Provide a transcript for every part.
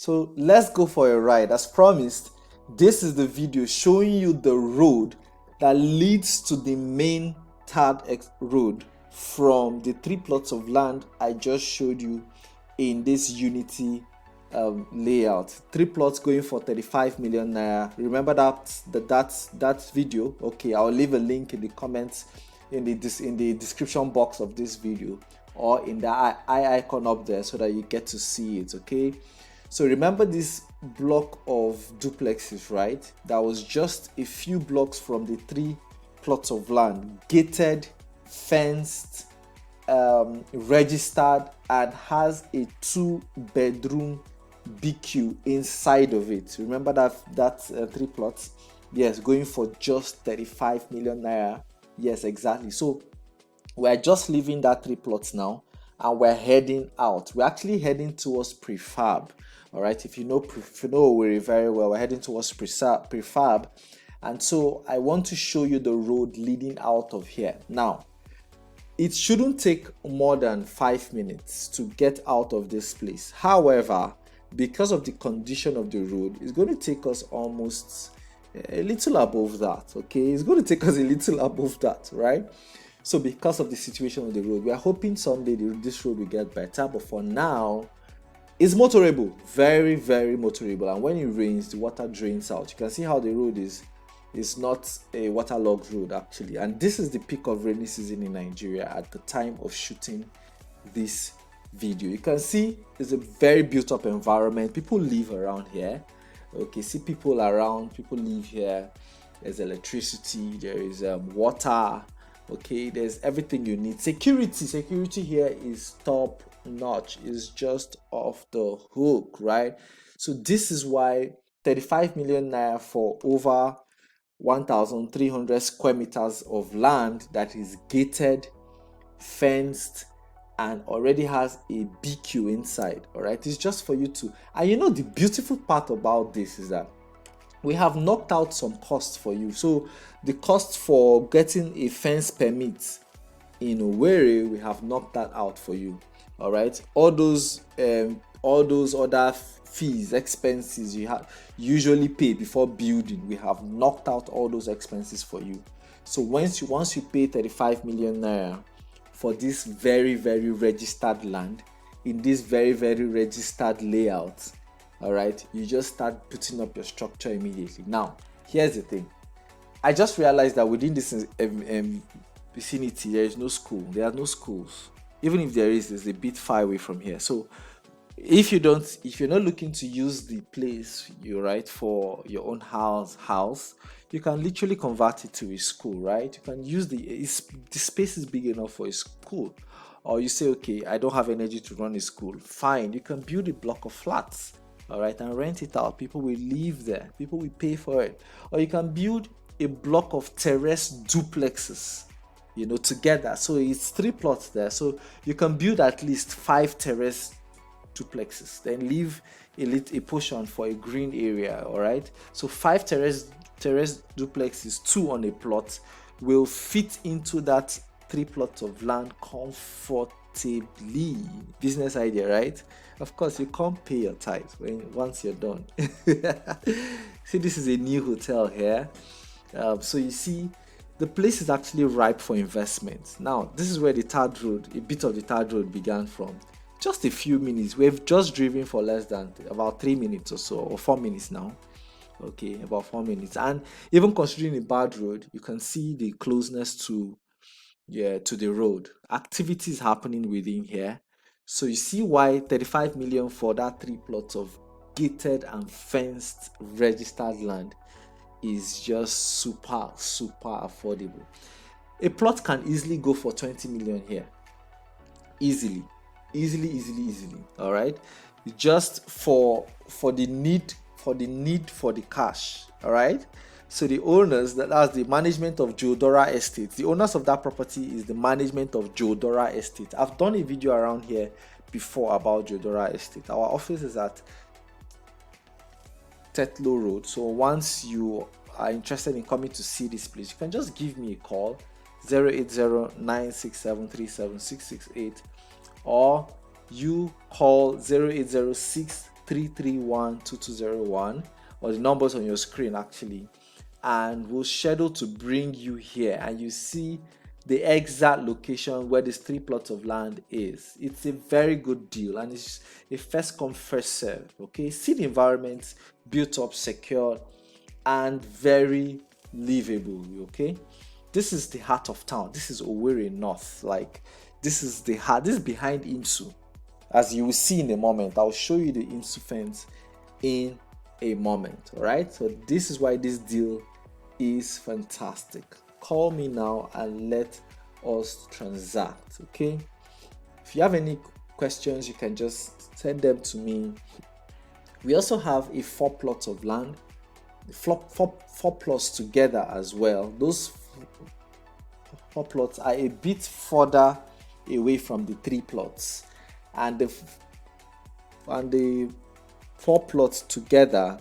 So let's go for a ride. As promised, this is the video showing you the road that leads to the main third road from the 3 plots of land I just showed you in this Unity layout. 3 plots going for 35 million naira. Remember that video? Okay, I'll leave a link in the comments in the description box of this video, or in the eye icon up there, so that you get to see it. Okay, so remember this block of duplexes, right? That was just a few blocks from the 3 plots of land, gated, fenced, registered, and has a 2-bedroom BQ inside of it. Remember that 3 plots? Yes, going for just 35 million naira. Yes, exactly. So we're just leaving that 3 plots now, and we're heading out. We're actually heading towards prefab. All right, if you know Owerri very well, we're heading towards prefab. And so I want to show you the road leading out of here. Now, it shouldn't take more than 5 minutes to get out of this place. However, because of the condition of the road, it's going to take us almost a little above that. Okay, it's going to take us a little above that, right? So because of the situation of the road, we are hoping someday this road will get better, but for now it's motorable, very, very motorable. And when it rains, the water drains out. You can see how the road is not a waterlogged road actually. And this is the peak of rainy season in Nigeria at the time of shooting this video. You can see it's a very built up environment. People live around here. Okay, see people around, people live here. There's electricity, there is water. Okay, there's everything you need. Security here is top notch, is just off the hook, right? So this is why 35 million naira for over 1,300 square meters of land that is gated, fenced, and already has a BQ inside. All right, it's just for you to, and you know the beautiful part about this is that we have knocked out some costs for you. So the cost for getting a fence permit in Owerri, we have knocked that out for you. All right, all those other fees, expenses you usually pay before building, we have knocked out all those expenses for you. So once you pay 35 million naira for this very, very registered land in this very, very registered layout, all right, you just start putting up your structure immediately. Now, here's the thing. I just realized that within this vicinity, there is no school. There are no schools. Even if there is, it's a bit far away from here. So if you're not looking to use the place for your own house, you can literally convert it to a school, right? You can use the space is big enough for a school. Or you say, okay, I don't have energy to run a school. Fine, you can build a block of flats, all right, and rent it out. People will live there. People will pay for it. Or you can build a block of terrace duplexes, together. So it's 3 plots there. So you can build at least 5 terrace duplexes, then leave a portion for a green area. All right, so 5 terrace duplexes, 2 on a plot, will fit into that 3 plots of land comfortably. Business idea, right? Of course, you can't pay your tithe once you're done. See, this is a new hotel here. So you see, the place is actually ripe for investment. Now, this is where a bit of the third road began from. Just a few minutes. We've just driven for less than about 3 minutes or so, or 4 minutes now. Okay, about 4 minutes. And even considering a bad road, you can see the closeness to the road. Activities happening within here. So you see why 35 million for that 3 plots of gated and fenced registered land is just super affordable. A plot can easily go for 20 million here. Easily. All right, just for the need for the cash. All right, so the owners, that's the management of Jodora Estate. The owners of that property is the management of Jodora Estate. I've done a video around here before about Jodora Estate. Our office is at Tetlow Road. So once you are interested in coming to see this place, you can just give me a call, 080-967-37668, or you call 0806 331-2201, or the numbers on your screen actually, and we'll schedule to bring you here, and you see the exact location where this 3 plots of land is. It's a very good deal, and it's a first come first serve. Okay, see the environment, built up, secure, and very livable. Okay, this is the heart of town. This is Owerri North. Like, this is the heart. This is behind IMSU. As you will see in a moment, I'll show you the IMSU fence in a moment. All right, so this is why this deal is fantastic. Call me now and let us transact. Okay, if you have any questions, you can just send them to me. We also have a 4 plots of land, four plots together as well. Those 4 plots are a bit further away from the 3 plots, and the 4 plots together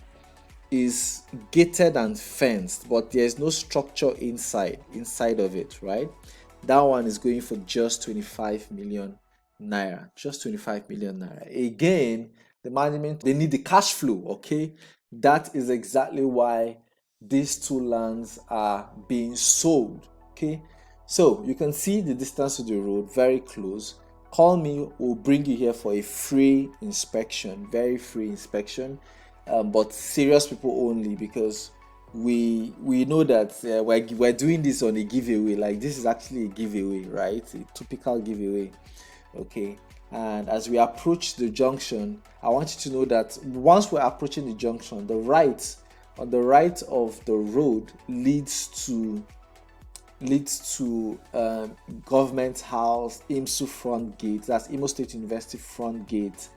is gated and fenced, but there is no structure inside of it, right? That one is going for just 25 million naira. Just 25 million naira. Again, the management, they need the cash flow. Okay, that is exactly why these 2 lands are being sold. Okay, so you can see the distance to the road, very close. Call me, we'll bring you here for a free inspection, very free inspection. But serious people only, because we know that we're doing this on a giveaway. Like, this is actually a giveaway, right? A typical giveaway. Okay, and as we approach the junction, I want you to know that once we're approaching the junction, on the right of the road leads to government house, IMSU front gate. That's Imo State University front gate,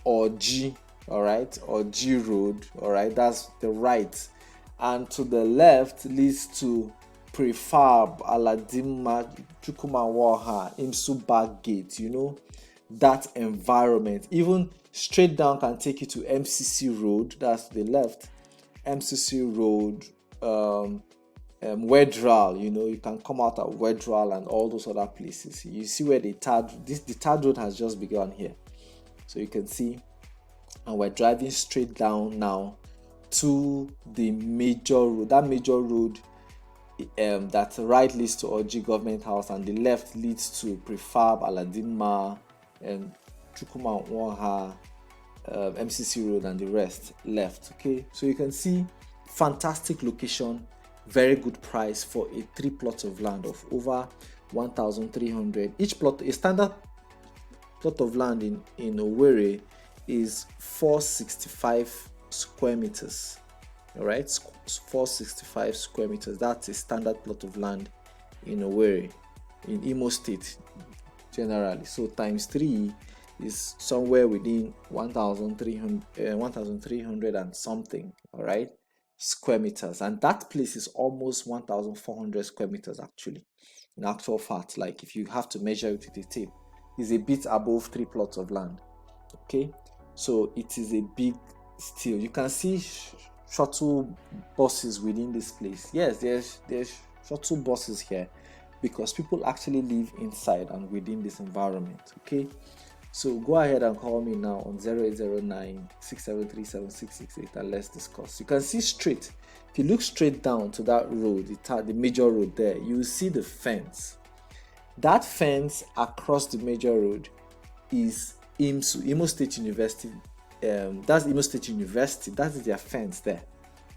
or G. All right, or G Road. All right, that's the right, and to the left leads to Prefab, Aladima, Chukwumawaha, IMSU Back gate. You know, that environment. Even straight down can take you to MCC Road. That's the left, MCC Road, Wedral. You know, you can come out at Wedral and all those other places. You see where the third road has just begun here, so you can see. And we're driving straight down now to the major road. That major road, that right leads to Oji Government House, and the left leads to Prefab, Aladima, and Chukwumawaha, MCC Road, and the rest left. Okay, so you can see, fantastic location, very good price for a 3 plots of land of over 1,300. Each plot, a standard plot of land in Owerri, is 465 square meters. All right, 465 square meters. That's a standard plot of land in Owerri, in Imo State generally. So times 3 is somewhere within 1,300 and something. All right, square meters, and that place is almost 1,400 square meters actually. In actual fact, like, if you have to measure it with a tape, is a bit above 3 plots of land. Okay, so it is a big steal. You can see shuttle buses within this place. Yes, there's shuttle buses here, because people actually live inside and within this environment. Okay, so go ahead and call me now on 0809-673-7668 and let's discuss. You can see straight, if you look straight down to that road, the major road there, you will see the fence. That fence across the major road is IMSU, Imo State University. That's Imo State University. That is their fence there.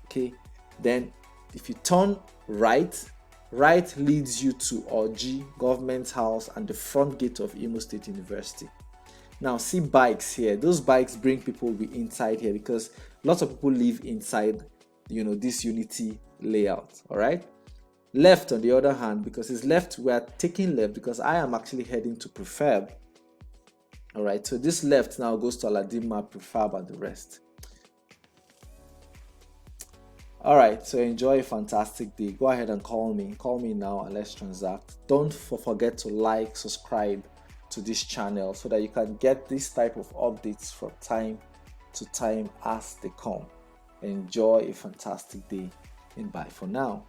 Okay, then if you turn right leads you to Oji Government House and the front gate of Imo State University. Now see bikes here. Those bikes bring people inside here, because lots of people live inside, you know, this Unity layout. All right, left on the other hand, because it's left, we are taking left because I am actually heading to Prefab. All right, so this left now goes to Aladima, Prefab, and the rest. All right, so enjoy a fantastic day. Go ahead and call me now and let's transact. Don't forget to like, subscribe to this channel so that you can get this type of updates from time to time as they come. Enjoy a fantastic day, and bye for now.